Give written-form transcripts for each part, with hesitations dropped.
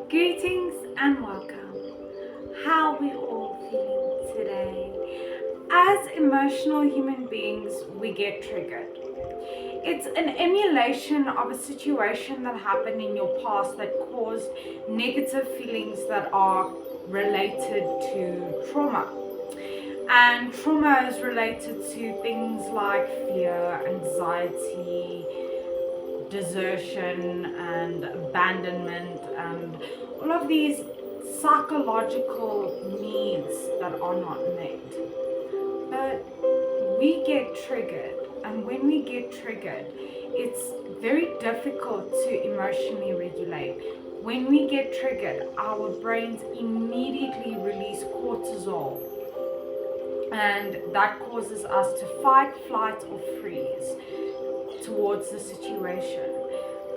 Greetings and welcome. How are we all feeling today? As emotional human beings, we get triggered. It's an emulation of a situation that happened in your past that caused negative feelings that are related to trauma. And trauma is related to things like fear, anxiety, desertion and abandonment and all of these psychological needs that are not met. But we get triggered, and when we get triggered, it's very difficult to emotionally regulate. When we get triggered, our brains immediately release cortisol, and that causes us to fight, flight, or freeze towards the situation.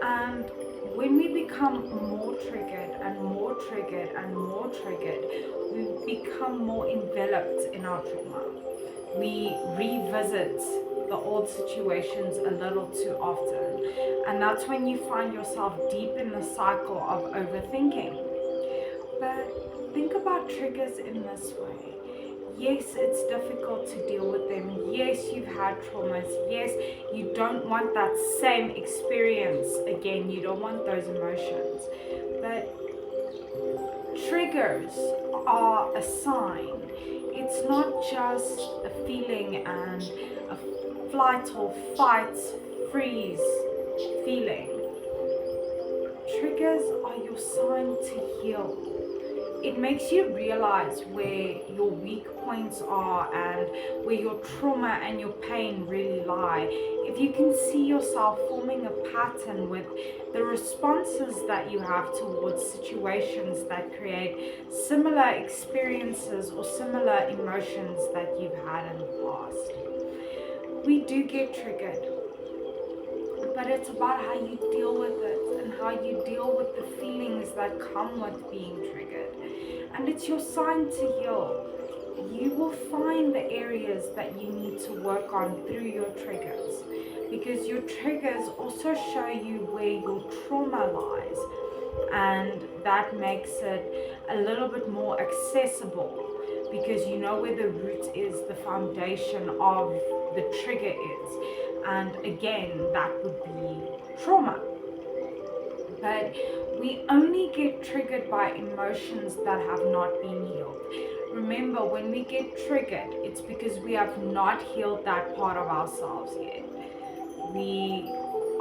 And when we become more triggered and more triggered and more triggered, we become more enveloped in our trauma. We revisit the old situations a little too often. And that's when you find yourself deep in the cycle of overthinking. But think about triggers in this way. Yes, it's difficult to deal with them. Yes, you've had traumas. Yes, you don't want that same experience again. You don't want those emotions. But triggers are a sign. It's not just a feeling and a flight or fight, freeze feeling. Triggers are your sign to heal. It makes you realize where your weak points are and where your trauma and your pain really lie. If you can see yourself forming a pattern with the responses that you have towards situations that create similar experiences or similar emotions that you've had in the past. We do get triggered, but it's about how you deal with it and how you deal with the feelings that come with being triggered. And it's your sign to heal. You will find the areas that you need to work on through your triggers, because your triggers also show you where your trauma lies, and that makes it a little bit more accessible because you know where the root is, the foundation of the trigger is. And again, that would be trauma. But we only get triggered by emotions that have not been healed. Remember, when we get triggered, it's because we have not healed that part of ourselves yet. We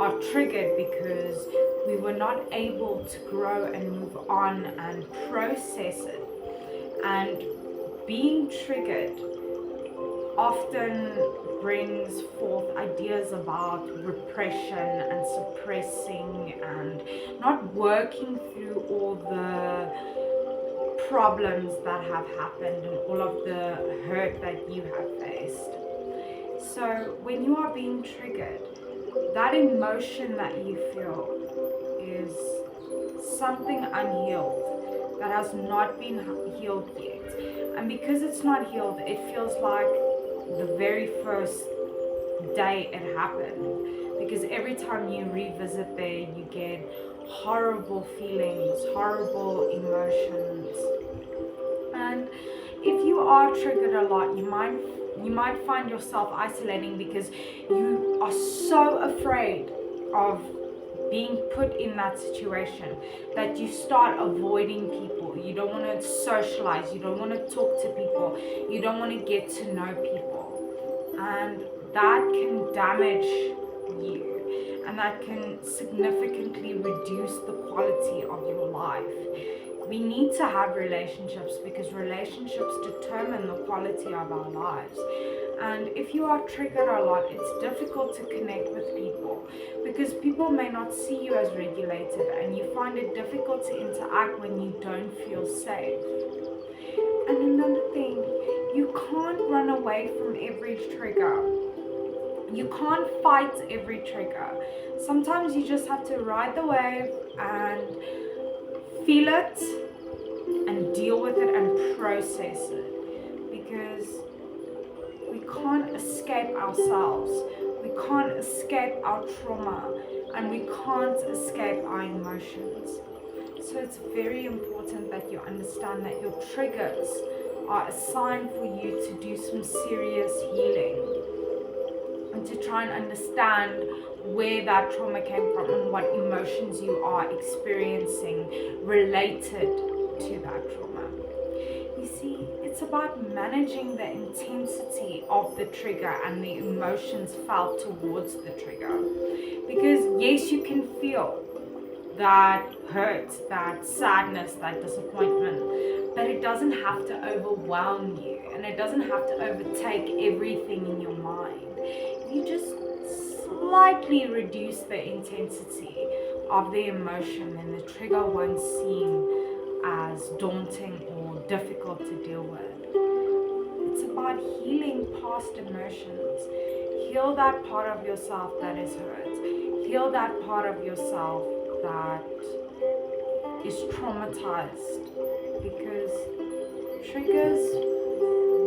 are triggered because we were not able to grow and move on and process it. And being triggered often brings forth ideas about repression and suppressing and not working through all the problems that have happened and all of the hurt that you have faced. So when you are being triggered, that emotion that you feel is something unhealed that has not been healed yet. And because it's not healed, it feels like the very first day it happened, because every time you revisit there, you get horrible feelings, horrible emotions. And if you are triggered a lot, you might find yourself isolating because you are so afraid of being put in that situation that you start avoiding people. You don't want to socialize, you don't want to talk to people, you don't want to get to know people. And that can damage you, and that can significantly reduce the quality of your life. We need to have relationships because relationships determine the quality of our lives. And if you are triggered a lot, it's difficult to connect with people because people may not see you as regulated, and you find it difficult to interact when you don't feel safe. And another thing, you can't run away from every trigger. You can't fight every trigger. Sometimes you just have to ride the wave and feel it and deal with it and process it, because we can't escape ourselves. We can't escape our trauma, and we can't escape our emotions. So it's very important that you understand that your triggers are a sign for you to do some serious healing and to try and understand where that trauma came from and what emotions you are experiencing related to that trauma. You see, it's about managing the intensity of the trigger and the emotions felt towards the trigger. Because yes, you can feel that hurt, that sadness, that disappointment, but it doesn't have to overwhelm you and it doesn't have to overtake everything in your mind. You just slightly reduce the intensity of the emotion and the trigger won't seem as daunting or difficult to deal with. It's about healing past emotions. Heal that part of yourself that is hurt. Heal that part of yourself that is traumatized. Because triggers,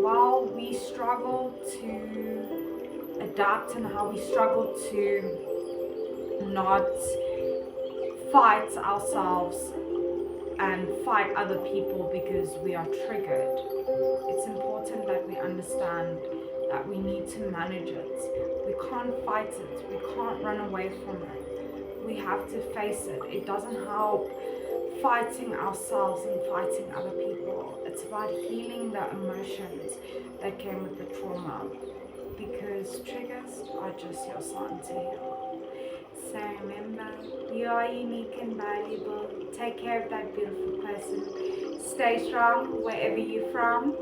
while we struggle to adapt and how we struggle to not fight ourselves and fight other people because we are triggered, it's important that we understand that we need to manage it. We can't fight it. We can't run away from it. We have to face it. It doesn't help fighting ourselves and fighting other people. It's about healing the emotions that came with the trauma, because triggers are just your sign to heal. So remember, you are unique and valuable. Take care of that beautiful person. Stay strong wherever you're from.